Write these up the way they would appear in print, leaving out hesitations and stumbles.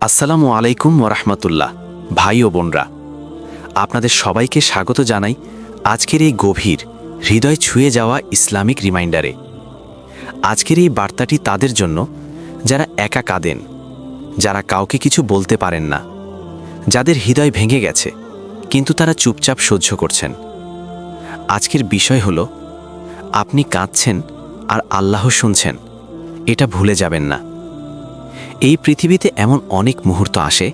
আসসালামু আলাইকুম ওরহমতুল্লাহ। ভাই ও বোনরা, আপনাদের সবাইকে স্বাগত জানাই আজকের এই গভীর হৃদয় ছুঁয়ে যাওয়া ইসলামিক রিমাইন্ডারে। আজকের এই বার্তাটি তাদের জন্য যারা একা কাঁদেন, যারা কাউকে কিছু বলতে পারেন না, যাদের হৃদয় ভেঙে গেছে কিন্তু তারা চুপচাপ সহ্য করছেন। আজকের বিষয় হলো, আপনি কাঁদছেন আর আল্লাহ শুনছেন, এটা ভুলে যাবেন না। এই পৃথিবীতে এমন অনেক মুহূর্ত আসে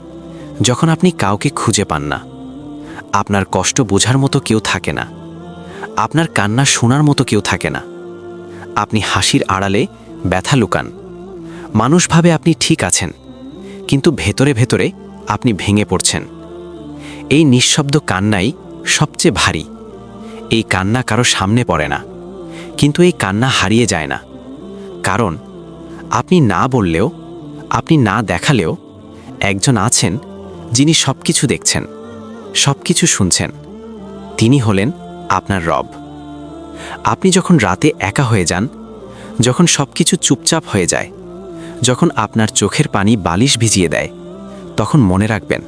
যখন আপনি কাউকে খুঁজে পান না, আপনার কষ্ট বোঝার মতো কেউ থাকে না, আপনার কান্না শোনার মতো কেউ থাকে না। আপনি হাসির আড়ালে ব্যথা লুকান, মানুষ ভাবে আপনি ঠিক আছেন, কিন্তু ভেতরে ভেতরে আপনি ভেঙে পড়ছেন। এই নিঃশব্দ কান্নাই সবচেয়ে ভারী। এই কান্না কারো সামনে পড়ে না, কিন্তু এই কান্না হারিয়ে যায় না। কারণ আপনি না বললেও, আপনি না দেখালেও একজন আছেন যিনি সব কিছু দেখছেন, সব কিছু শুনছেন। তিনি হলেন আপনার রব। আপনি যখন রাতে একা হয়ে যান, যখন সব কিছু চুপচাপ হয়ে যায়, যখন আপনার চোখের পানি বালিশ ভিজিয়ে দেয়, তখন মনে রাখবেন,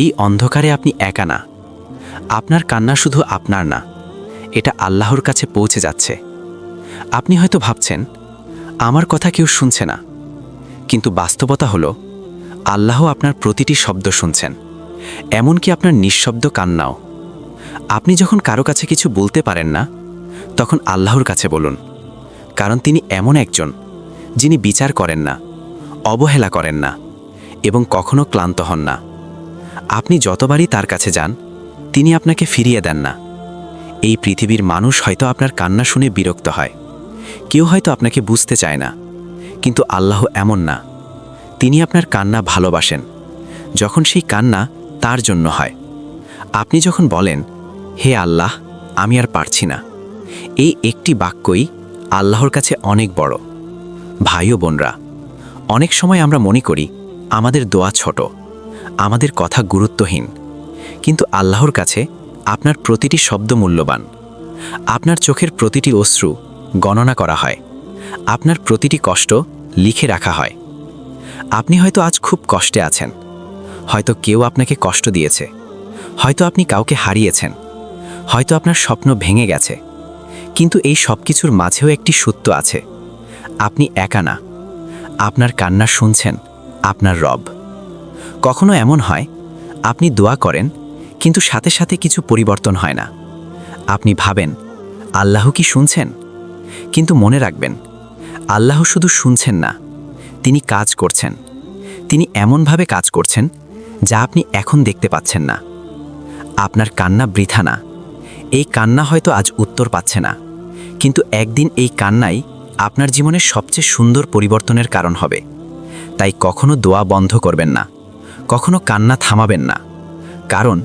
এই অন্ধকারে আপনি একা না। আপনার কান্না শুধু আপনার না, এটা আল্লাহর কাছে পৌঁছে যাচ্ছে। আপনি হয়তো ভাবছেন, আমার কথা কেউ শুনছে না, কিন্তু বাস্তবতা হলো, আল্লাহ আপনার প্রতিটি শব্দ শুনছেন, এমনকি আপনার নিঃশব্দ কান্নাও। আপনি যখন কারো কাছে কিছু বলতে পারেন না, তখন আল্লাহর কাছে বলুন, কারণ তিনি এমন একজন যিনি বিচার করেন না, অবহেলা করেন না এবং কখনো ক্লান্ত হন না। আপনি যতবারই তার কাছে যান, তিনি আপনাকে ফিরিয়ে দেন না। এই পৃথিবীর মানুষ হয়তো আপনার কান্না শুনে বিরক্ত হয়, কেউ হয়তো আপনাকে বুঝতে চায় না, কিন্তু আল্লাহ এমন না। তিনি আপনার কান্না ভালোবাসেন, যখন সেই কান্না তার জন্য হয়। আপনি যখন বলেন, হে আল্লাহ, আমি আর পারছি না, এই একটি বাক্যই আল্লাহর কাছে অনেক বড়। ভাই ও বোনরা, অনেক সময় আমরা মনে করি আমাদের দোয়া ছোট, আমাদের কথা গুরুত্বহীন, কিন্তু আল্লাহর কাছে আপনার প্রতিটি শব্দ মূল্যবান। আপনার চোখের প্রতিটি অশ্রু গণনা করা হয়, আপনার প্রতিটি কষ্ট লিখে রাখা হয়। আপনি হয়তো আজ খুব কষ্টে আছেন, হয়তো কেউ আপনাকে কষ্ট দিয়েছে, হয়তো আপনি কাউকে হারিয়েছেন, হয়তো আপনার স্বপ্ন ভেঙে গেছে, কিন্তু এই সব কিছুর মাঝেও একটি সত্য আছে, আপনি একা না। আপনার কান্না শুনছেন আপনার রব। কখনো এমন হয়, আপনি দোয়া করেন, কিন্তু সাথে সাথে কিছু পরিবর্তন হয় না। আপনি ভাবেন, আল্লাহ কি শুনছেন? কিন্তু মনে রাখবেন, আল্লাহ শুধু শুনছেন না, তিনি কাজ করছেন। তিনি এমনভাবে কাজ করছেন যা আপনি এখন দেখতে পাচ্ছেন না। আপনার কান্না বৃথা না। এই কান্না হয়তো আজ উত্তর পাচ্ছে না, কিন্তু একদিন এই কান্নাই আপনার জীবনের সবচেয়ে সুন্দর পরিবর্তনের কারণ হবে। তাই কখনো দোয়া বন্ধ করবেন না, কখনো কান্না থামাবেন না। কারণ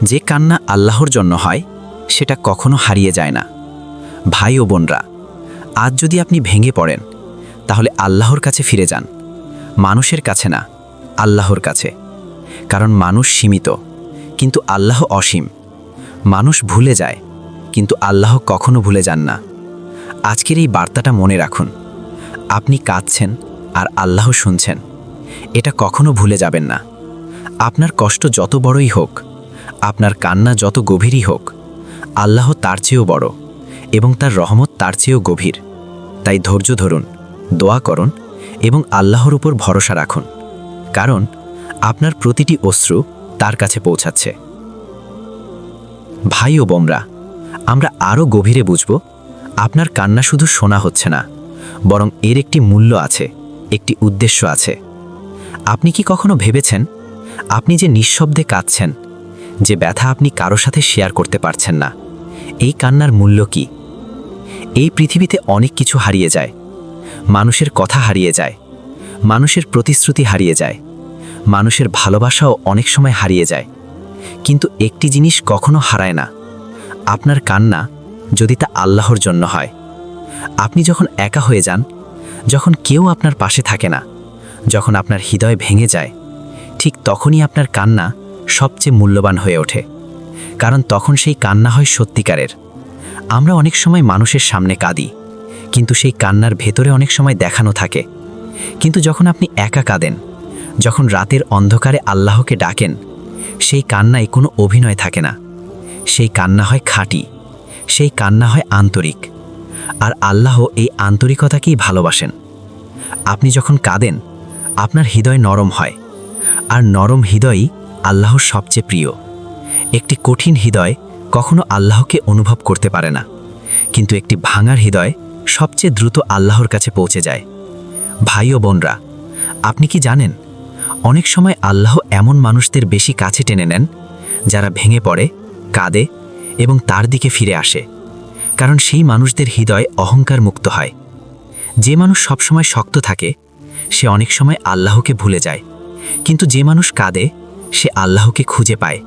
যে কান্না আল্লাহর জন্য হয়, সেটা কখনো হারিয়ে যায় না। ভাই ও বোনরা, আজ যদি আপনি ভেঙে পড়েন, তাহলে আল্লাহর কাছে ফিরে যান, মানুষের কাছে না, আল্লাহর কাছে। কারণ মানুষ সীমিত, কিন্তু আল্লাহ অসীম। মানুষ ভুলে যায়, কিন্তু আল্লাহ কখনো ভুলে যান না। আজকের এই বার্তাটা মনে রাখুন, আপনি কাঁদছেন আর আল্লাহ শুনছেন, এটা কখনো ভুলে যাবেন না। আপনার কষ্ট যত বড়ই হোক, আপনার কান্না যত গভীরই হোক, আল্লাহ তার চেয়েও বড় এবং তার রহমত তার চেয়েও গভীর। তাই ধৈর্য ধরুন, দোয়া করুন এবং আল্লাহর উপর ভরসা রাখুন, কারণ আপনার প্রতিটি অশ্রু তার কাছে পৌঁছাচ্ছে। ভাই ও বোনরা, আমরা আরও গভীরে বুঝব, আপনার কান্না শুধু শোনা হচ্ছে না, বরং এর একটি মূল্য আছে, একটি উদ্দেশ্য আছে। আপনি কি কখনো ভেবেছেন, আপনি যে নিঃশব্দে কাঁদছেন, যে ব্যথা আপনি কারো সাথে শেয়ার করতে পারছেন না, এই কান্নার মূল্য কি? এই পৃথিবীতে অনেক কিছু হারিয়ে যায়, মানুষের কথা হারিয়ে যায়, মানুষের প্রতিশ্রুতি হারিয়ে যায়, মানুষের ভালোবাসাও অনেক সময় হারিয়ে যায়, কিন্তু একটি জিনিস কখনো হারায় না, আপনার কান্না, যদি তা আল্লাহর জন্য হয়। আপনি যখন একা হয়ে যান, যখন কেউ আপনার পাশে থাকে না, যখন আপনার হৃদয় ভেঙে যায়, ঠিক তখনই আপনার কান্না সবচেয়ে মূল্যবান হয়ে ওঠে। কারণ তখন সেই কান্না হয় সত্যিকারের। আমরা অনেক সময় মানুষের সামনে কাঁদি, কিন্তু সেই কান্নার ভেতরে অনেক সময় দেখানো থাকে। কিন্তু যখন আপনি একা কাঁদেন, যখন রাতের অন্ধকারে আল্লাহকে ডাকেন, সেই কান্নায় কোনো অভিনয় থাকে না। সেই কান্না হয় খাঁটি, সেই কান্না হয় আন্তরিক। আর আল্লাহ এই আন্তরিকতাকেই ভালোবাসেন। আপনি যখন কাঁদেন, আপনার হৃদয় নরম হয়, আর নরম হৃদয়ই আল্লাহর সবচেয়ে প্রিয়। একটি কঠিন হৃদয় কখনো আল্লাহকে অনুভব করতে পারে না, কিন্তু একটি ভাঙার হৃদয় সবচেয়ে দ্রুত আল্লাহর কাছে পৌঁছে যায়। ভাই ও বোনরা, আপনি কি জানেন, অনেক সময় আল্লাহ এমন মানুষদের বেশি কাছে টেনে নেন যারা ভেঙে পড়ে, কাঁদে এবং তার দিকে ফিরে আসে। কারণ সেই মানুষদের হৃদয় অহংকার মুক্ত হয়। যে মানুষ সবসময় শক্ত থাকে, সে অনেক সময় আল্লাহকে ভুলে যায়, কিন্তু যে মানুষ কাঁদে, সে আল্লাহকে খুঁজে পায়।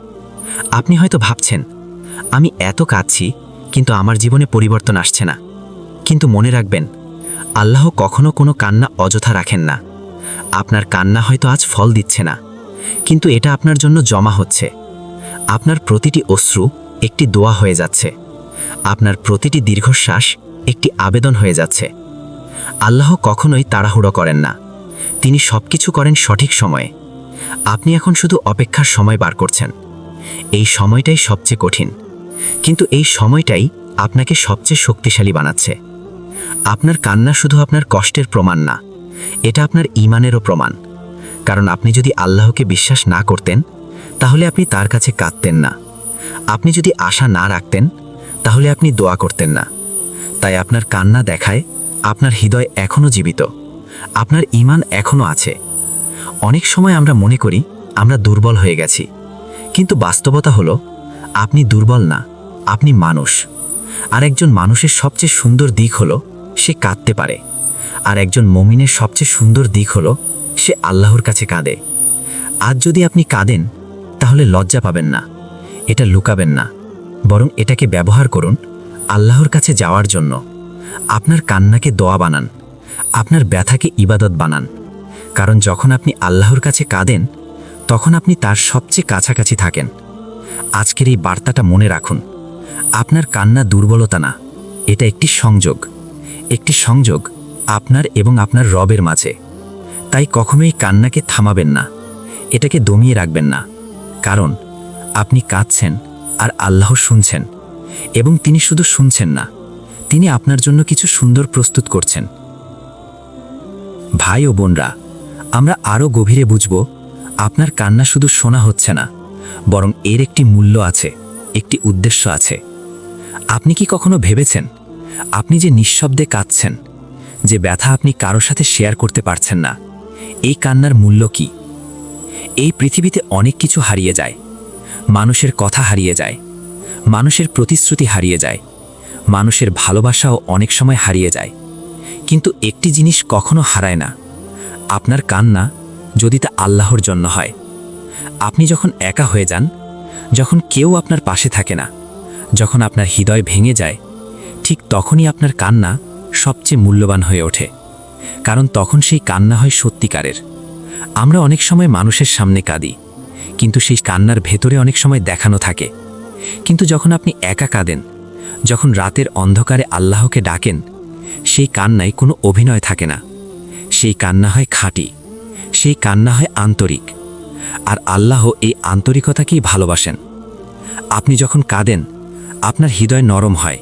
আপনি হয়তো ভাবছেন, আমি এত কাঁদছি কিন্তু আমার জীবনে পরিবর্তন আসছে না। কিন্তু মনে রাখবেন, আল্লাহ কখনো কোনো কান্না অযথা রাখেন না। আপনার কান্না হয়তো আজ ফল দিচ্ছে না, কিন্তু এটা আপনার জন্য জমা হচ্ছে। আপনার প্রতিটি অশ্রু একটি দোয়া হয়ে যাচ্ছে, আপনার প্রতিটি দীর্ঘশ্বাস একটি আবেদন হয়ে যাচ্ছে। আল্লাহ কখনোই তাড়াহুড়ো করেন না, তিনি সবকিছু করেন সঠিক সময়ে। আপনি এখন শুধু অপেক্ষার সময় বার করছেন। এই সময়টাই সবচেয়ে কঠিন, কিন্তু এই সময়টাই আপনাকে সবচেয়ে শক্তিশালী বানাচ্ছে। আপনার কান্না শুধু আপনার কষ্টের প্রমাণ না, এটা আপনার ঈমানেরও প্রমাণ। কারণ আপনি যদি আল্লাহকে বিশ্বাস না করতেন, তাহলে আপনি তার কাছে কাঁদতেন না। আপনি যদি আশা না রাখতেন, তাহলে আপনি দোয়া করতেন না। তাই আপনার কান্না দেখায় আপনার হৃদয় এখনও জীবিত, আপনার ঈমান এখনও আছে। অনেক সময় আমরা মনে করি আমরা দুর্বল হয়ে গেছি, কিন্তু বাস্তবতা হলো আপনি দুর্বল না, আপনি মানুষ। আর একজন মানুষের সবচেয়ে সুন্দর দিক হলো সে কাঁদতে পারে, আর একজন মুমিনের সবচেয়ে সুন্দর দিক হলো সে আল্লাহর কাছে কাঁদে। আজ যদি আপনি কাঁদেন, তাহলে লজ্জা পাবেন না, এটা লুকাবেন না, বরং এটাকে ব্যবহার করুন আল্লাহর কাছে যাওয়ার জন্য। আপনার কান্নাকে দোয়া বানান, আপনার ব্যথাকে ইবাদত বানান। কারণ যখন আপনি আল্লাহর কাছে কাঁদেন, তখন আপনি তার সবচেয়ে কাছাকাছি থাকেন। আজকের এই বার্তাটা মনে রাখুন, আপনার কান্না দুর্বলতা না, এটা একটি সংযোগ, একটি সংযোগ আপনার এবং আপনার রবের মাঝে। তাই কখনোই কান্নাকে থামাবেন না, এটাকে দমিয়ে রাখবেন না। কারণ আপনি কাঁদছেন আর আল্লাহ শুনছেন, এবং তিনি শুধু শুনছেন না, তিনি আপনার জন্য কিছু সুন্দর প্রস্তুত করছেন। ভাই ও বোনরা, আমরা আরও গভীরে বুঝব, আপনার কান্না শুধু শোনা হচ্ছে না, বরং এর একটি মূল্য আছে, একটি উদ্দেশ্য আছে। আপনি কি কখনো ভেবেছেন, আপনি যে নিঃশব্দে কাঁদছেন, যে ব্যথা আপনি কারো সাথে শেয়ার করতে পারছেন না, এই কান্নার মূল্য কি? এই পৃথিবীতে অনেক কিছু হারিয়ে যায়, মানুষের কথা হারিয়ে যায়, মানুষের প্রতিশ্রুতি হারিয়ে যায়, মানুষের ভালোবাসাও অনেক সময় হারিয়ে যায়, কিন্তু একটি জিনিস কখনো হারায় না, আপনার কান্না, যদি তা আল্লাহর জন্য হয়। আপনি যখন একা হয়ে যান, যখন কেউ আপনার পাশে থাকে না, যখন আপনার হৃদয় ভেঙে যায়, ঠিক তখনই আপনার কান্না সবচেয়ে মূল্যবান হয়ে ওঠে। কারণ তখন সেই কান্না হয় সত্যিকারের। আমরা অনেক সময় মানুষের সামনে কাঁদি, কিন্তু সেই কান্নার ভেতরে অনেক সময় দেখানো থাকে। কিন্তু যখন আপনি একা কাঁদেন, যখন রাতের অন্ধকারে আল্লাহকে ডাকেন, সেই কান্নায় কোনো অভিনয় থাকে না, সেই কান্না হয় খাঁটি, সেই কান্না হয় আন্তরিক। আর আল্লাহ এই আন্তরিকতাকেই ভালোবাসেন। আপনি যখন কাঁদেন, আপনার হৃদয় নরম হয়,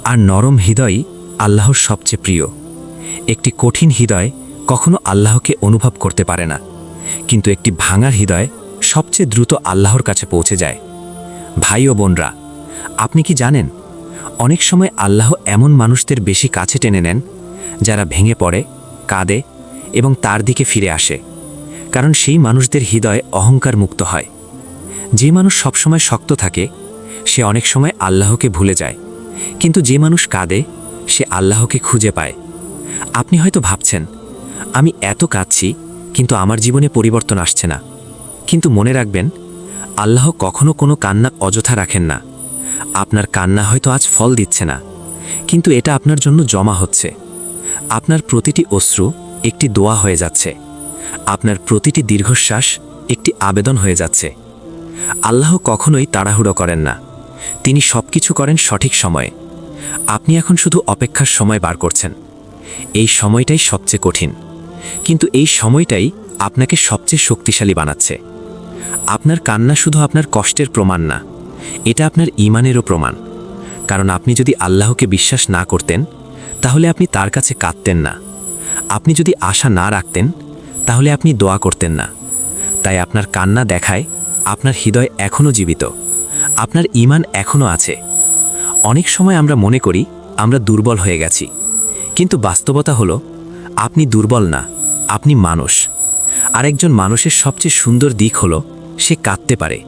আর নরম হৃদয়ই আল্লাহর সবচেয়ে প্রিয়। একটি কঠিন হৃদয় কখনো আল্লাহকে অনুভব করতে পারে না, কিন্তু একটি ভাঙার হৃদয় সবচেয়ে দ্রুত আল্লাহর কাছে পৌঁছে যায়। ভাই ও বোনরা, আপনি কি জানেন, অনেক সময় আল্লাহ এমন মানুষদের বেশি কাছে টেনে নেন যারা ভেঙে পড়ে, কাঁদে এবং তার দিকে ফিরে আসে। কারণ সেই মানুষদের হৃদয় অহংকার মুক্ত হয়। যে মানুষ সবসময় শক্ত থাকে, সে অনেক সময় আল্লাহকে ভুলে যায়, কিন্তু যে মানুষ কাঁদে, সে আল্লাহকে খুঁজে পায়। আপনি হয়তো ভাবছেন, আমি এত কাঁদছি কিন্তু আমার জীবনে পরিবর্তন আসছে না। কিন্তু মনে রাখবেন, আল্লাহ কখনো কোনো কান্না অযথা রাখেন না। আপনার কান্না হয়তো আজ ফল দিচ্ছে না, কিন্তু এটা আপনার জন্য জমা হচ্ছে। আপনার প্রতিটি অশ্রু একটি দোয়া হয়ে যাচ্ছে, আপনার প্রতিটি দীর্ঘশ্বাস একটি আবেদন হয়ে যাচ্ছে। আল্লাহ কখনোই তাড়াহুড়ো করেন না, তিনি সবকিছু করেন সঠিক সময়ে। আপনি এখন শুধু অপেক্ষার সময় বার করছেন। এই সময়টাই সবচেয়ে কঠিন, কিন্তু এই সময়টাই আপনাকে সবচেয়ে শক্তিশালী বানাচ্ছে। আপনার কান্না শুধু আপনার কষ্টের প্রমাণ না, এটা আপনার ঈমানেরও প্রমাণ। কারণ আপনি যদি আল্লাহকে বিশ্বাস না করতেন, তাহলে আপনি তার কাছে কাঁদতেন না। আপনি যদি আশা না রাখতেন, তাহলে আপনি দোয়া করতেন না। তাই আপনার কান্না দেখায় আপনার হৃদয় এখনও জীবিত, আপনার ঈমান এখনও আছে। অনেক সময় আমরা মনে করি আমরা দুর্বল হয়ে গেছি, কিন্তু বাস্তবতা হলো আপনি দুর্বল না, আপনি মানুষ। আর একজন মানুষের সবচেয়ে সুন্দর দিক হলো সে কাঁদতে পারে,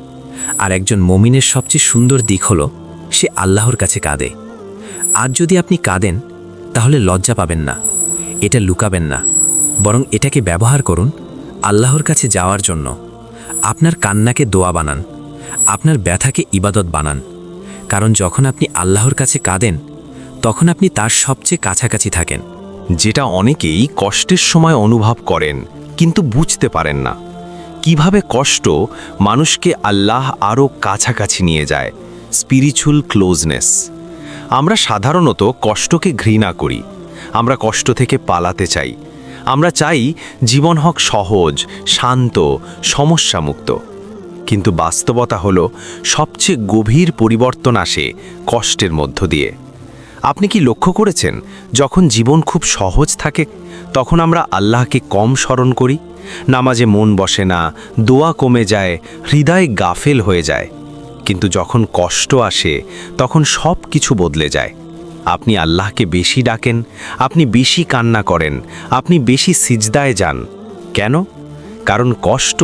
আর একজন মুমিনের সবচেয়ে সুন্দর দিক হলো সে আল্লাহর কাছে কাঁদে। আর যদি আপনি কাঁদেন, তাহলে লজ্জা পাবেন না, এটা লুকাবেন না, বরং এটাকে ব্যবহার করুন আল্লাহর কাছে যাওয়ার জন্য। আপনার কান্নাকে দোয়া বানান, আপনার ব্যথাকে ইবাদত বানান। কারণ যখন আপনি আল্লাহর কাছে কাঁদেন, তখন আপনি তার সবচেয়ে কাছাকাছি থাকেন। যেটা অনেকেই কষ্টের সময় অনুভব করেন কিন্তু বুঝতে পারেন না, কিভাবে কষ্ট মানুষকে আল্লাহ আরও কাছাকাছি নিয়ে যায়। Spiritual closeness. আমরা সাধারণত কষ্টকে ঘৃণা করি, আমরা কষ্ট থেকে পালাতে চাই, আমরা চাই জীবন হোক সহজ, শান্ত, সমস্যামুক্ত। কিন্তু বাস্তবতা হলো সবচেয়ে গভীর পরিবর্তন আসে কষ্টের মধ্য দিয়ে। আপনি কি লক্ষ্য করেছেন, যখন জীবন খুব সহজ থাকে তখন আমরা আল্লাহকে কম স্মরণ করি, নামাজে মন বসে না, দোয়া কমে যায়, হৃদয় গাফেল হয়ে যায়। কিন্তু যখন কষ্ট আসে তখন সব কিছু বদলে যায়। আপনি আল্লাহকে বেশি ডাকেন, আপনি বেশি কান্না করেন, আপনি বেশি সিজদায় যান। কেন? কারণ কষ্ট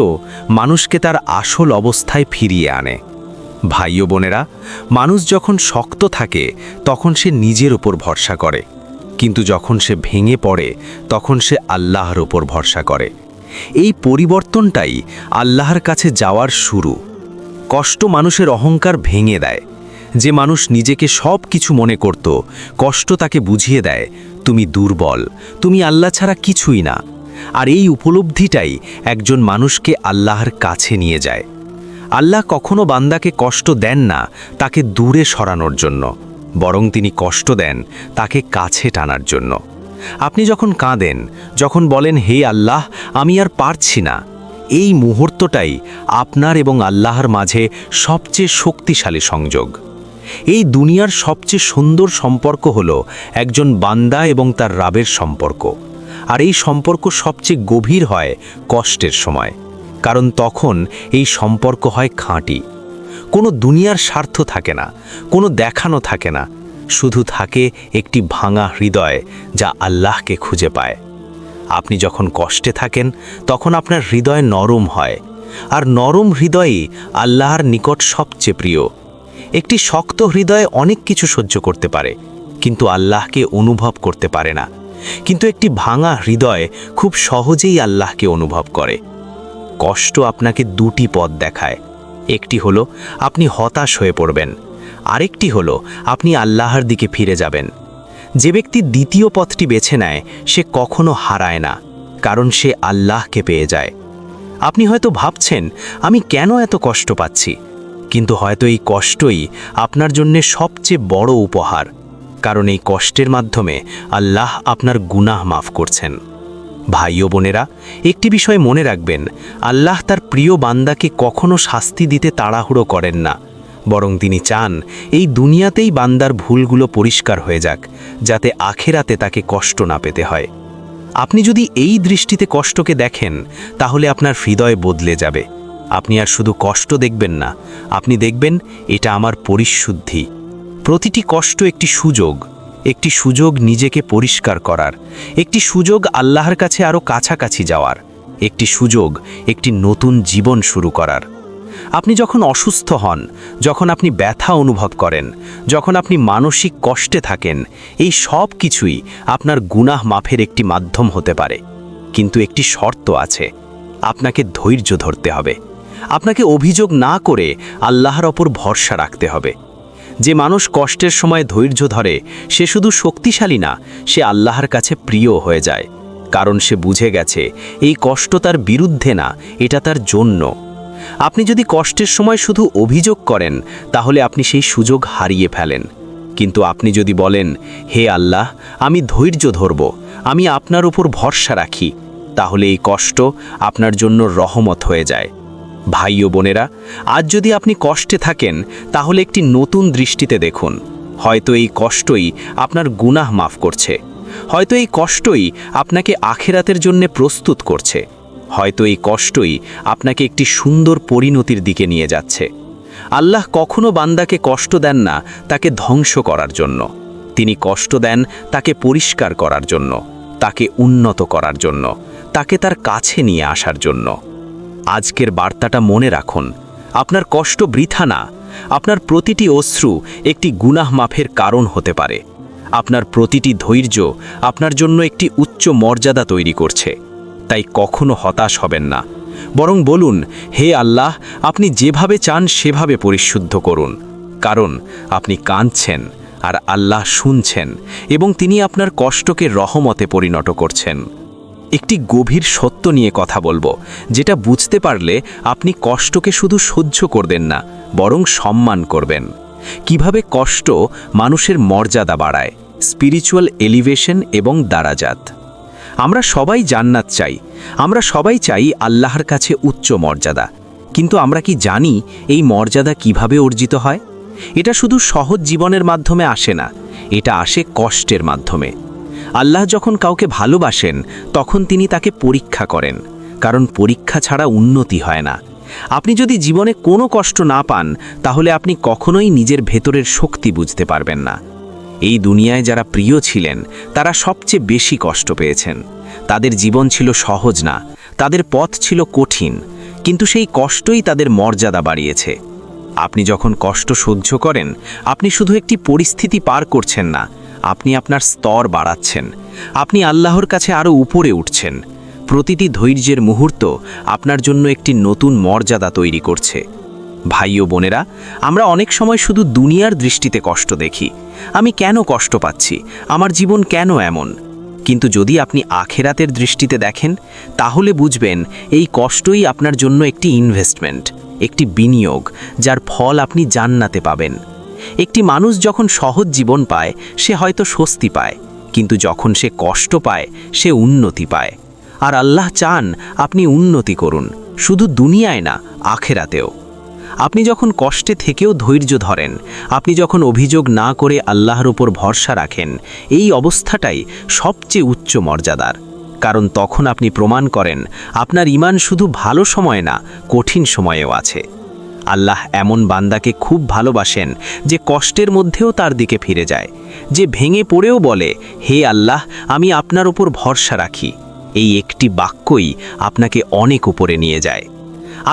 মানুষকে তার আসল অবস্থায় ফিরিয়ে আনে। ভাই ও বোনেরা, মানুষ যখন শক্ত থাকে তখন সে নিজের উপর ভরসা করে, কিন্তু যখন সে ভেঙে পড়ে তখন সে আল্লাহর উপর ভরসা করে। এই পরিবর্তনটাই আল্লাহর কাছে যাওয়ার শুরু। কষ্ট মানুষের অহংকার ভেঙে দেয়। যে মানুষ নিজেকে সব কিছু মনে করত, কষ্ট তাকে বুঝিয়ে দেয় তুমি দুর্বল, তুমি আল্লাহ ছাড়া কিছুই না। আর এই উপলব্ধিটাই একজন মানুষকে আল্লাহর কাছে নিয়ে যায়। আল্লাহ কখনো বান্দাকে কষ্ট দেন না তাকে দূরে সরানোর জন্য, বরং তিনি কষ্ট দেন তাকে কাছে টানার জন্য। আপনি যখন কাঁদেন, যখন বলেন হে আল্লাহ আমি আর পারছি না, এই মুহূর্তটাই আপনার এবং আল্লাহর মাঝে সবচেয়ে শক্তিশালী সংযোগ। এই দুনিয়ার সবচেয়ে সুন্দর সম্পর্ক হলো একজন বান্দা এবং তার রাবের সম্পর্ক। আর এই সম্পর্ক সবচেয়ে গভীর হয় কষ্টের সময়, কারণ তখন এই সম্পর্ক হয় খাঁটি। কোনো দুনিয়ার স্বার্থ থাকে না, কোনো দেখানো থাকে না, শুধু থাকে একটি ভাঙা হৃদয় যা আল্লাহকে খুঁজে পায়। আপনি যখন কষ্টে থাকেন তখন আপনার হৃদয় নরম হয়, আর নরম হৃদয়ই আল্লাহর নিকট সবচেয়ে প্রিয়। একটি শক্ত হৃদয় অনেক কিছু সহ্য করতে পারে, কিন্তু আল্লাহকে অনুভব করতে পারে না। কিন্তু একটি ভাঙা হৃদয় খুব সহজেই আল্লাহকে অনুভব করে। কষ্ট আপনাকে দুটি পথ দেখায়। একটি হলো আপনি হতাশ হয়ে পড়বেন, আরেকটি হলো আপনি আল্লাহর দিকে ফিরে যাবেন। যে ব্যক্তি দ্বিতীয় পথটি বেছে নেয় সে কখনো হারায় না, কারণ সে আল্লাহকে পেয়ে যায়। আপনি হয়তো ভাবছেন আমি কেন এত কষ্ট পাচ্ছি, কিন্তু হয়তো এই কষ্টই আপনার জন্য সবচেয়ে বড় উপহার, কারণ এই কষ্টের মাধ্যমে আল্লাহ আপনার গুনাহ মাফ করছেন। ভাই ও বোনেরা, একটি বিষয় মনে রাখবেন, আল্লাহ তার প্রিয় বান্দাকে কখনো শাস্তি দিতে তাড়াহুড়ো করেন না, বরং তিনি চান এই দুনিয়াতেই বান্দার ভুলগুলো পরিষ্কার হয়ে যাক, যাতে আখেরাতে তাকে কষ্ট না পেতে হয়। আপনি যদি এই দৃষ্টিতে কষ্টকে দেখেন, তাহলে আপনার হৃদয় বদলে যাবে। আপনি আর শুধু কষ্ট দেখবেন না, আপনি দেখবেন এটা আমার পরিশুদ্ধি। প্রতিটি কষ্ট একটি সুযোগ নিজেকে পরিষ্কার করার, একটি সুযোগ আল্লাহর কাছে আরও কাছাকাছি যাওয়ার, একটি সুযোগ একটি নতুন জীবন শুরু করার। আপনি যখন অসুস্থ হন, যখন আপনি ব্যথা অনুভব করেন, যখন আপনি মানসিক কষ্টে থাকেন, এই সব কিছুই আপনার গুনাহ মাফের একটি মাধ্যম হতে পারে। কিন্তু একটি শর্ত আছে, আপনাকে ধৈর্য ধরতে হবে। আপনাকে অভিযোগ না করে আল্লাহর ওপর ভরসা রাখতে হবে। যে মানুষ কষ্টের সময় ধৈর্য ধরে সে শুধু শক্তিশালী না, সে আল্লাহর কাছে প্রিয় হয়ে যায়, কারণ সে বুঝে গেছে এই কষ্ট তার বিরুদ্ধে না, এটা তার জন্য। আপনি যদি কষ্টের সময় শুধু অভিযোগ করেন, তাহলে আপনি সেই সুযোগ হারিয়ে ফেলেন। কিন্তু আপনি যদি বলেন হে আল্লাহ আমি ধৈর্য ধরব, আমি আপনার উপর ভরসা রাখি, তাহলে এই কষ্ট আপনার জন্য রহমত হয়ে যায়। ভাই ও বোনেরা, আজ যদি আপনি কষ্টে থাকেন তাহলে একটি নতুন দৃষ্টিতে দেখুন। হয়তো এই কষ্টই আপনার গুনাহ মাফ করছে, হয়তো এই কষ্টই আপনাকে আখিরাতের জন্য প্রস্তুত করছে, হয়তো এই কষ্টই আপনাকে একটি সুন্দর পরিণতির দিকে নিয়ে যাচ্ছে। আল্লাহ কখনো বান্দাকে কষ্ট দেন না তাকে ধ্বংস করার জন্য, তিনি কষ্ট দেন তাকে পরিষ্কার করার জন্য, তাকে উন্নত করার জন্য, তাকে তার কাছে নিয়ে আসার জন্য। আজকের বার্তাটা মনে রাখুন, আপনার কষ্ট বৃথা না। আপনার প্রতিটি অশ্রু একটি গুনাহ মাফের কারণ হতে পারে। আপনার প্রতিটি ধৈর্য আপনার জন্য একটি উচ্চ মর্যাদা তৈরি করছে। তাই কখনো হতাশ হবেন না, বরং বলুন, হে আল্লাহ, আপনি যেভাবে চান সেভাবে পরিশুদ্ধ করুন। কারণ আপনি কাঁদছেন আর আল্লাহ শুনছেন এবং তিনি আপনার কষ্টকে রহমতে পরিণত করছেন। একটি গভীর সত্য নিয়ে কথা বলবো, যেটা বুঝতে পারলে আপনি কষ্টকে শুধু সহ্য করবেন না, বরং সম্মান করবেন। কিভাবে কষ্ট মানুষের মর্যাদা বাড়ায়, স্পিরিচুয়াল এলিভেশন এবং দারাজাত। আমরা সবাই জান্নাত চাই, আমরা সবাই চাই আল্লাহর কাছে উচ্চ মর্যাদা। কিন্তু আমরা কি জানি এই মর্যাদা কিভাবে অর্জিত হয়? এটা শুধু সহজ জীবনের মাধ্যমে আসে না, এটা আসে কষ্টের মাধ্যমে। আল্লাহ যখন কাউকে ভালোবাসেন তখন তিনি তাকে পরীক্ষা করেন, কারণ পরীক্ষা ছাড়া উন্নতি হয় না। আপনি যদি জীবনে কোনো কষ্ট না পান তাহলে আপনি কখনোই নিজের ভেতরের শক্তি বুঝতে পারবেন না। এই দুনিয়ায় যারা প্রিয় ছিলেন তারা সবচেয়ে বেশি কষ্ট পেয়েছেন। তাদের জীবন ছিল সহজ না, তাদের পথ ছিল কঠিন, কিন্তু সেই কষ্টই তাদের মর্যাদা বাড়িয়েছে। আপনি যখন কষ্ট সহ্য করেন, আপনি শুধু একটি পরিস্থিতি পার করছেন না, আপনি আপনার স্তর বাড়াচ্ছেন, আপনি আল্লাহর কাছে আরও উপরে উঠছেন। প্রতিটি ধৈর্যের মুহূর্ত আপনার জন্য একটি নতুন মর্যাদা তৈরি করছে। ভাই ও বোনেরা, আমরা অনেক সময় শুধু দুনিয়ার দৃষ্টিতে কষ্ট দেখি। আমি কেন কষ্ট পাচ্ছি, আমার জীবন কেন এমন? কিন্তু যদি আপনি আখেরাতের দৃষ্টিতে দেখেন তাহলে বুঝবেন এই কষ্টই আপনার জন্য একটি ইনভেস্টমেন্ট, একটি বিনিয়োগ, যার ফল আপনি জান্নাতে পাবেন। একটি মানুষ যখন সহজ জীবন পায় সে হয়তো স্বস্তি পায়, কিন্তু যখন সে কষ্ট পায় সে উন্নতি পায়। আর আল্লাহ চান আপনি উন্নতি করুন, শুধু দুনিয়ায় না, আখেরাতেও। আপনি যখন কষ্টে থেকেও ধৈর্য ধরেন, আপনি যখন অভিযোগ না করে আল্লাহর উপর ভরসা রাখেন, এই অবস্থাটাই সবচেয়ে উচ্চ মর্যাদার। কারণ তখন আপনি প্রমাণ করেন আপনার ঈমান শুধু ভালো সময় না, কঠিন সময়েও আছে। আল্লাহ এমন বান্দাকে খুব ভালোবাসেন যে কষ্টের মধ্যেও তার দিকে ফিরে যায়, যে ভেঙে পড়েও বলে, হে আল্লাহ, আমি আপনার উপর ভরসা রাখি। এই একটি বাক্যই আপনাকে অনেক উপরে নিয়ে যায়।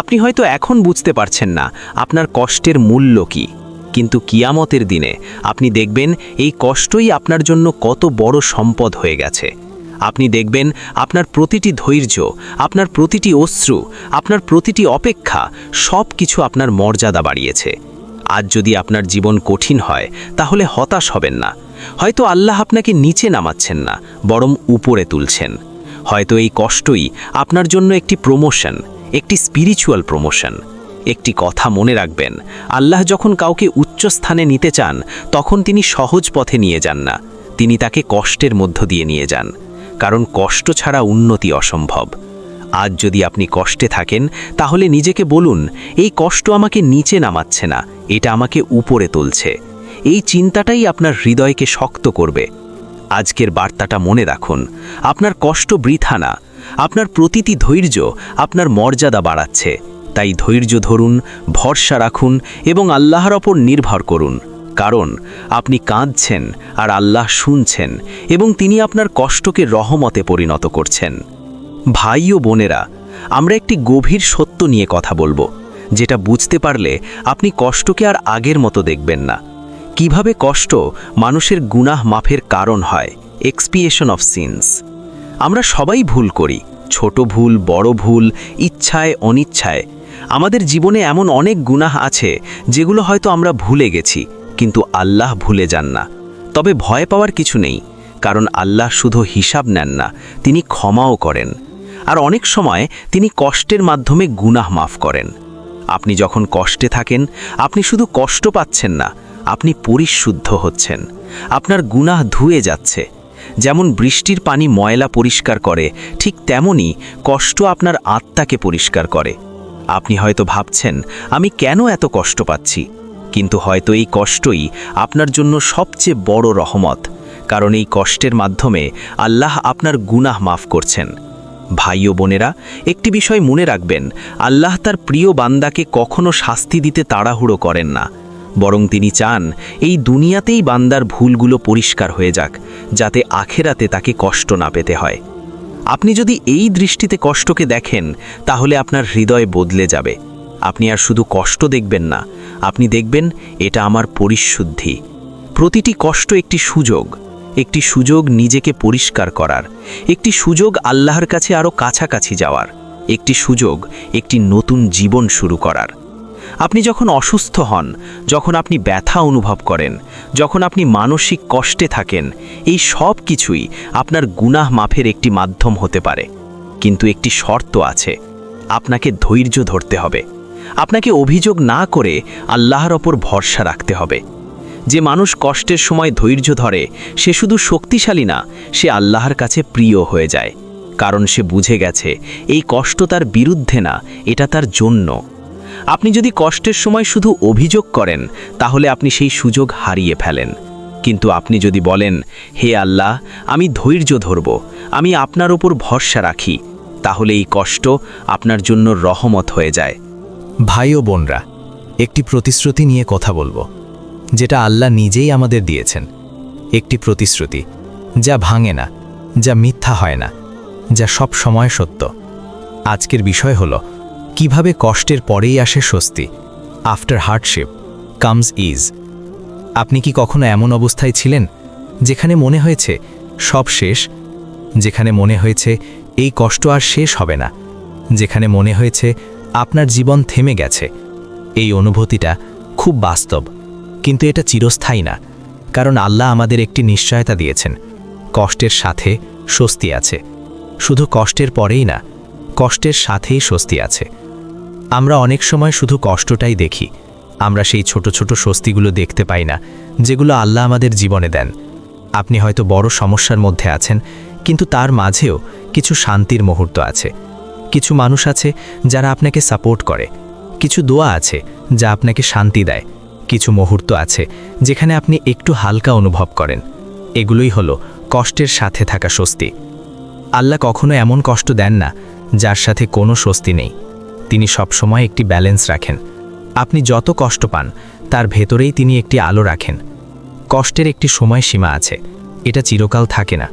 আপনি হয়তো এখন বুঝতে পারছেন না আপনার কষ্টের মূল্য কি, কিন্তু কিয়ামতের দিনে আপনি দেখবেন এই কষ্টই আপনার জন্য কত বড় সম্পদ হয়ে গেছে। আপনি দেখবেন আপনার প্রতিটি ধৈর্য, আপনার প্রতিটি অশ্রু, আপনার প্রতিটি অপেক্ষা সব কিছু আপনার মর্যাদা বাড়িয়েছে। আজ যদি আপনার জীবন কঠিন হয় তাহলে হতাশ হবেন না। হয়তো আল্লাহ আপনাকে নিচে নামাচ্ছেন না, বরং উপরে তুলছেন। হয়তো এই কষ্টই আপনার জন্য একটি প্রমোশন, একটি স্পিরিচুয়াল প্রমোশন। একটি কথা মনে রাখবেন, আল্লাহ যখন কাউকে উচ্চ স্থানে নিতে চান তখন তিনি সহজ পথে নিয়ে যান না, তিনি তাকে কষ্টের মধ্য দিয়ে নিয়ে যান। কারণ কষ্ট ছাড়া উন্নতি অসম্ভব। আজ যদি আপনি কষ্টে থাকেন তাহলে নিজেকে বলুন, এই কষ্ট আমাকে নিচে নামাচ্ছে না, এটা আমাকে উপরে তুলছে। এই চিন্তাটাই আপনার হৃদয়কে শক্ত করবে। আজকের বার্তাটা মনে রাখুন, আপনার কষ্ট বৃথা না, আপনার প্রতিটি ধৈর্য আপনার মর্যাদা বাড়াচ্ছে। তাই ধৈর্য ধরুন, ভরসা রাখুন এবং আল্লাহর ওপর নির্ভর করুন। কারণ আপনি কাঁদছেন আর আল্লাহ শুনছেন এবং তিনি আপনার কষ্টকে রহমতে পরিণত করছেন। ভাই ও বোনেরা, আমরা একটি গভীর সত্য নিয়ে কথা বলবো, যেটা বুঝতে পারলে আপনি কষ্টকে আর আগের মতো দেখবেন না। কিভাবে কষ্ট মানুষের গুনাহ মাফের কারণ হয়, এক্সপিয়েশন অফ সিনস। আমরা সবাই ভুল করি, ছোট ভুল, বড় ভুল, ইচ্ছায় অনিচ্ছায়। আমাদের জীবনে এমন অনেক গুনাহ আছে যেগুলো হয়তো আমরা ভুলে গেছি, কিন্তু আল্লাহ ভুলে যান না। তবে ভয় পাওয়ার কিছু নেই, কারণ আল্লাহ শুধু হিসাব নেন না, তিনি ক্ষমাও করেন। আর অনেক সময় তিনি কষ্টের মাধ্যমে গুনাহ মাফ করেন। আপনি যখন কষ্টে থাকেন আপনি শুধু কষ্ট পাচ্ছেন না, আপনি পরিশুদ্ধ হচ্ছেন। আপনার গুনাহ ধুয়ে যাচ্ছে। যেমন বৃষ্টির পানি ময়লা পরিষ্কার করে, ঠিক তেমনি কষ্ট আপনার আত্মাকে পরিষ্কার করে। আপনি হয়তো ভাবছেন, আমি কেন এত কষ্ট পাচ্ছি? কিন্তু হয়তো এই কষ্টই আপনার জন্য সবচেয়ে বড় রহমত, কারণ এই কষ্টের মাধ্যমে আল্লাহ আপনার গুনাহ মাফ করছেন। ভাই ও বোনেরা, একটি বিষয় মনে রাখবেন, আল্লাহ তার প্রিয় বান্দাকে কখনো শাস্তি দিতে তাড়াহুড়ো করেন না, বরং তিনি চান এই দুনিয়াতেই বান্দার ভুলগুলো পরিষ্কার হয়ে যাক, যাতে আখেরাতে তাকে কষ্ট না পেতে হয়। আপনি যদি এই দৃষ্টিতে কষ্টকে দেখেন, তাহলে আপনার হৃদয় বদলে যাবে। আপনি আর শুধু কষ্ট দেখবেন না, আপনি দেখবেন এটা আমার পরিশুদ্ধি। প্রতিটি কষ্ট একটি সুযোগ নিজেকে পরিষ্কার করার, একটি সুযোগ আল্লাহর কাছে আরও কাছাকাছি যাওয়ার, একটি সুযোগ একটি নতুন জীবন শুরু করার। আপনি যখন অসুস্থ হন, যখন আপনি ব্যথা অনুভব করেন, যখন আপনি মানসিক কষ্টে থাকেন, এই সব কিছুই আপনার গুনাহ মাফের একটি মাধ্যম হতে পারে। কিন্তু একটি শর্ত আছে, আপনাকে ধৈর্য ধরতে হবে। আপনাকে অভিযোগ না করে আল্লাহর ওপর ভরসা রাখতে হবে। যে মানুষ কষ্টের সময় ধৈর্য ধরে, সে শুধু শক্তিশালী না, সে আল্লাহর কাছে প্রিয় হয়ে যায়, কারণ সে বুঝে গেছে এই কষ্ট তার বিরুদ্ধে না, এটা তার জন্য। আপনি যদি কষ্টের সময় শুধু অভিযোগ করেন, তাহলে আপনি সেই সুযোগ হারিয়ে ফেলেন। কিন্তু আপনি যদি বলেন, হে আল্লাহ, আমি ধৈর্য ধরব, আমি আপনার ওপর ভরসা রাখি, তাহলে এই কষ্ট আপনার জন্য রহমত হয়ে যায়। ভাই ও বোনরা, একটি প্রতিশ্রুতি নিয়ে কথা বলবো, যেটা আল্লাহ নিজেই আমাদের দিয়েছেন। একটি প্রতিশ্রুতি যা ভাঙে না, যা মিথ্যা হয় না, যা সব সময় সত্য। আজকের বিষয় হলো কিভাবে কষ্টের পরেই আসে স্বস্তি। After hardship comes is. আপনি কি কখনো এমন অবস্থায় ছিলেন যেখানে মনে হয়েছে সব শেষ, যেখানে মনে হয়েছে এই কষ্ট আর শেষ হবে না, যেখানে মনে হয়েছে আপনার জীবন থেমে গেছে? এই অনুভূতিটা খুব বাস্তব, কিন্তু এটা চিরস্থায়ী না, কারণ আল্লাহ আমাদের একটি নিশ্চয়তা দিয়েছেন, কষ্টের সাথে স্বস্তি আছে। শুধু কষ্টের পরেই না, কষ্টের সাথেই স্বস্তি আছে। আমরা অনেক সময় শুধু কষ্টটাই দেখি, আমরা সেই ছোট ছোট স্বস্তিগুলো দেখতে পাই না, যেগুলো আল্লাহ আমাদের জীবনে দেন। আপনি হয়তো বড় সমস্যার মধ্যে আছেন, কিন্তু তার মাঝেও কিছু শান্তির মুহূর্ত আছে। কিছু মানুষ আছে যারা আপনাকে সাপোর্ট করে, কিছু দোয়া আছে যা আপনাকে শান্তি দেয়, কিছু মুহূর্ত আছে যেখানে আপনি একটু হালকা অনুভব করেন। এগুলোই হলো কষ্টের সাথে থাকা স্বস্তি। আল্লাহ কখনো এমন কষ্ট দেন না যার সাথে কোনো স্বস্তি নেই। তিনি সবসময় একটি ব্যালেন্স রাখেন। আপনি যত কষ্ট পান, তার ভেতরেই তিনি একটি আলো রাখেন। কষ্টের একটি সময়সীমা আছে, এটা চিরকাল থাকে না।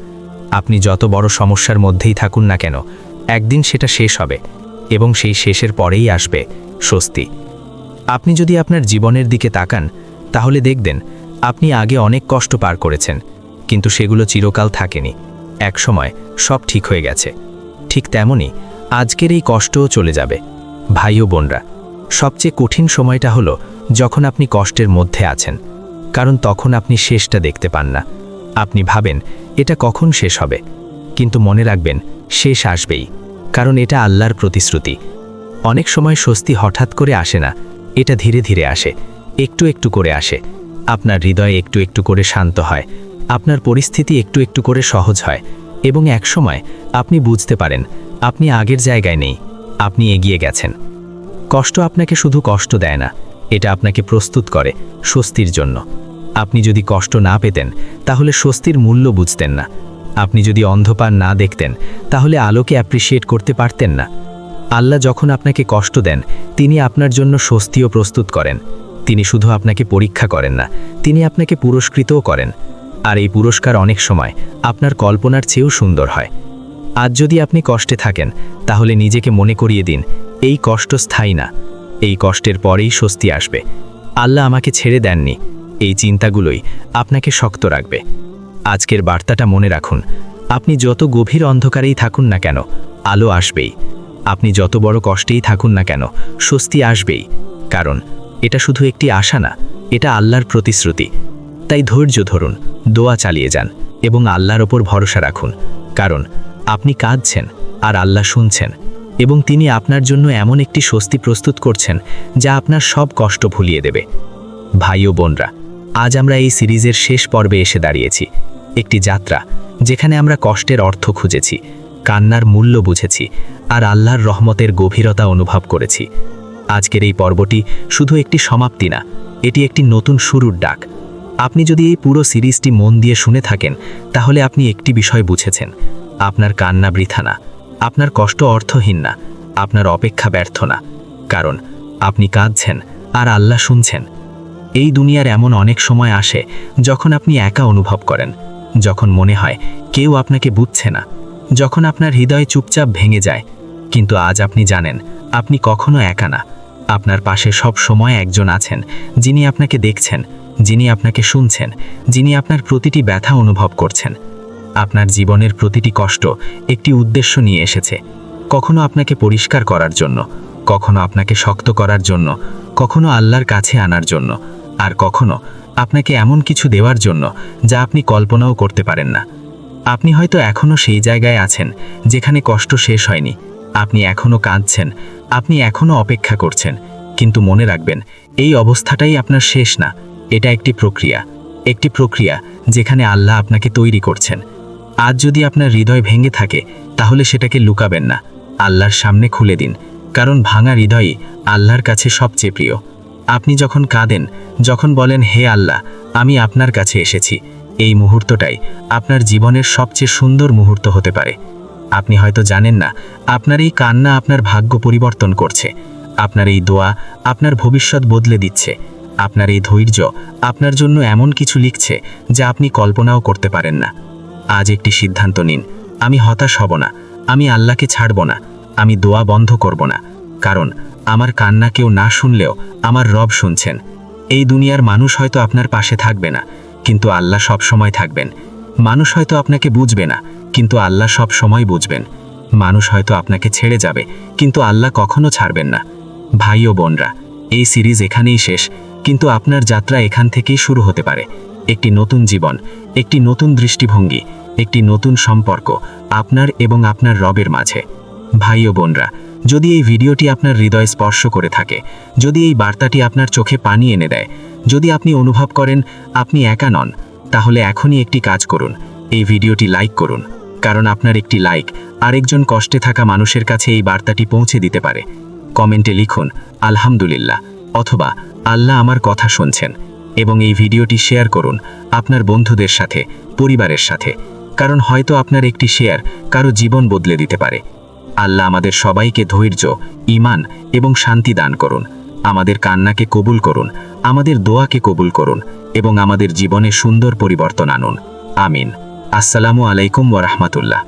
আপনি যত বড় সমস্যার মধ্যেই থাকুন না কেন, একদিন সেটা শেষ হবে, এবং সেই শেষের পরেই আসবে স্বস্তি। আপনি যদি আপনার জীবনের দিকে তাকান, তাহলে দেখবেন আপনি আগে অনেক কষ্ট পার করেছেন, কিন্তু সেগুলো চিরকাল থাকেনি। একসময় সব ঠিক হয়ে গেছে। ঠিক তেমনি আজকের এই কষ্টও চলে যাবে। ভাই ও বোনরা, সবচেয়ে কঠিন সময়টা হলো যখন আপনি কষ্টের মধ্যে আছেন, কারণ তখন আপনি শেষটা দেখতে পান না। আপনি ভাবেন এটা কখন শেষ হবে, কিন্তু মনে রাখবেন শেষ আসবেই, কারণ এটা আল্লাহর প্রতিশ্রুতি। অনেক সময় স্বস্তি হঠাৎ করে আসে না, এটা ধীরে ধীরে আসে, একটু একটু করে আসে। আপনার হৃদয় একটু একটু করে শান্ত হয়, আপনার পরিস্থিতি একটু একটু করে সহজ হয়, এবং একসময় আপনি বুঝতে পারেন আপনি আগের জায়গায় নেই, আপনি এগিয়ে গেছেন। কষ্ট আপনাকে শুধু কষ্ট দেয় না, এটা আপনাকে প্রস্তুত করে স্বস্তির জন্য। আপনি যদি কষ্ট না পেতেন, তাহলে স্বস্তির মূল্য বুঝতেন না। আপনি যদি অন্ধকার না দেখতেন, তাহলে আলোকে অ্যাপ্রিশিয়েট করতে পারতেন না। আল্লাহ যখন আপনাকে কষ্ট দেন, তিনি আপনার জন্য স্বস্তিও প্রস্তুত করেন। তিনি শুধু আপনাকে পরীক্ষা করেন না, তিনি আপনাকে পুরস্কৃতও করেন। আর এই পুরস্কার অনেক সময় আপনার কল্পনার চেয়েও সুন্দর হয়। আজ যদি আপনি কষ্টে থাকেন, তাহলে নিজেকে মনে করিয়ে দিন এই কষ্ট স্থায়ী না, এই কষ্টের পরেই স্বস্তি আসবে। আল্লাহ আমাকে ছেড়ে দেননি, এই চিন্তাগুলোই আপনাকে শক্ত রাখবে। আজকের বার্তাটা মনে রাখুন, আপনি যত গভীর অন্ধকারেই থাকুন না কেন, আলো আসবেই। আপনি যত বড় কষ্টেই থাকুন না কেন, স্বস্তি আসবেই, কারণ এটা শুধু একটি আশা না, এটা আল্লাহর প্রতিশ্রুতি। তাই ধৈর্য ধরুন, দোয়া চালিয়ে যান, এবং আল্লাহর ওপর ভরসা রাখুন, কারণ আপনি কাঁদছেন আর আল্লাহ শুনছেন, এবং তিনি আপনার জন্য এমন একটি স্বস্তি প্রস্তুত করছেন যা আপনার সব কষ্ট ভুলিয়ে দেবে। ভাই ও বোনরা, আজ আমরা এই সিরিজের শেষ পর্বে এসে দাঁড়িয়েছি। একটি যাত্রা, যেখানে আমরা কষ্টের অর্থ খুঁজেছি, কান্নার মূল্য বুঝেছি আর আল্লাহর রহমতের গভীরতা অনুভব করেছি। আজকের এই পর্বটি শুধু একটি সমাপ্তি না, এটি একটি নতুন শুরুর ডাক। আপনি যদি এই পুরো সিরিজটি মন দিয়ে শুনে থাকেন, তাহলে আপনি একটি বিষয় বুঝেছেন: আপনার কান্না বৃথা না, আপনার কষ্ট অর্থহীন না, আপনার অপেক্ষা ব্যর্থ না। কারণ আপনি কাঁদছেন আর আল্লাহ শুনছেন। এই দুনিয়ার এমন অনেক সময় আসে যখন আপনি একা অনুভব করেন, যখন মনে হয় কেউ আপনাকে বুঝছে না, যখন আপনার হৃদয় চুপচাপ ভেঙে যায়। কিন্তু আজ আপনি জানেন, আপনি কখনো একা না। আপনার পাশে সব সময় একজন আছেন, যিনি আপনাকে দেখছেন, যিনি আপনাকে শুনছেন, যিনি আপনার প্রতিটি ব্যথা অনুভব করছেন। আপনার জীবনের প্রতিটি কষ্ট একটি উদ্দেশ্য নিয়ে এসেছে, কখনো আপনাকে পরিষ্কার করার জন্য, কখনো আপনাকে শক্ত করার জন্য, কখনো আল্লাহর কাছে আনার জন্য, আর কখনো আপনাকে এমন কিছু দেওয়ার জন্য যা আপনি কল্পনাও করতে পারেন না। আপনি হয়তো এখনও সেই জায়গায় আছেন যেখানে কষ্ট শেষ হয়নি। আপনি এখনও কাঁদছেন, আপনি এখনও অপেক্ষা করছেন। কিন্তু মনে রাখবেন, এই অবস্থাটাই আপনার শেষ না। এটা একটি প্রক্রিয়া যেখানে আল্লাহ আপনাকে তৈরি করছেন। আজ যদি আপনার হৃদয় ভেঙে থাকে, তাহলে সেটাকে লুকাবেন না, আল্লাহর সামনে খুলে দিন। কারণ ভাঙা হৃদয়ই আল্লাহর কাছে সবচেয়ে প্রিয়। আপনি যখন কাঁদেন, যখন বলেন, হে আল্লাহ, আমি আপনার কাছে এসেছি, এই মুহূর্তটাই আপনার জীবনের সবচেয়ে সুন্দর মুহূর্ত হতে পারে। আপনি হয়তো জানেন না, আপনার এই কান্না আপনার ভাগ্য পরিবর্তন করছে। আপনার এই দোয়া আপনার ভবিষ্যৎ বদলে দিচ্ছে। আপনার এই ধৈর্য আপনার জন্য এমন কিছু লিখছে যা আপনি কল্পনাও করতে পারেন না। আজ একটি সিদ্ধান্ত নিন, আমি হতাশ হব না, আমি আল্লাহকে ছাড়ব না, আমি দোয়া বন্ধ করব না। কারণ আমার কান্না কেউ না শুনলেও আমার রব শুনছেন। এই দুনিয়ার মানুষ হয়তো আপনার পাশে থাকবে না, কিন্তু আল্লাহ সব সময় থাকবেন। মানুষ হয়তো আপনাকে বুঝবে না, কিন্তু আল্লাহ সব সময় বুঝবেন। মানুষ হয়তো আপনাকে ছেড়ে যাবে, কিন্তু আল্লাহ কখনো ছাড়বেন না। ভাই ও বোনরা, এই সিরিজ এখানেই শেষ, কিন্তু আপনার যাত্রা এখান থেকেই শুরু হতে পারে। একটি নতুন জীবন, একটি নতুন দৃষ্টিভঙ্গি, একটি নতুন সম্পর্ক আপনার এবং আপনার রবের মাঝে। ভাই ও বোনরা, যদি এই ভিডিওটি আপনার হৃদয় স্পর্শ করে থাকে, যদি এই বার্তাটি আপনার চোখে পানি এনে দেয়, যদি আপনি অনুভব করেন আপনি একা নন, তাহলে এখনই একটি কাজ করুন, এই ভিডিওটি লাইক করুন। কারণ আপনার একটি লাইক আরেকজন কষ্টে থাকা মানুষের কাছে এই বার্তাটি পৌঁছে দিতে পারে। কমেন্টে লিখুন আলহামদুলিল্লাহ অথবা আল্লাহ আমার কথা শুনছেন, এবং এই ভিডিওটি শেয়ার করুন আপনার বন্ধুদের সাথে, পরিবারের সাথে। কারণ হয়তো আপনার একটি শেয়ার কারো জীবন বদলে দিতে পারে। আল্লাহ আমাদের সবাইকে ধৈর্য, ঈমান এবং শান্তি দান করুন। আমাদের কান্নাকে কবুল করুন, আমাদের দোয়াকে কবুল করুন এবং আমাদের জীবনে সুন্দর পরিবর্তন আনুন। আমিন। আসসালামু আলাইকুম ওয়া রাহমাতুল্লাহ।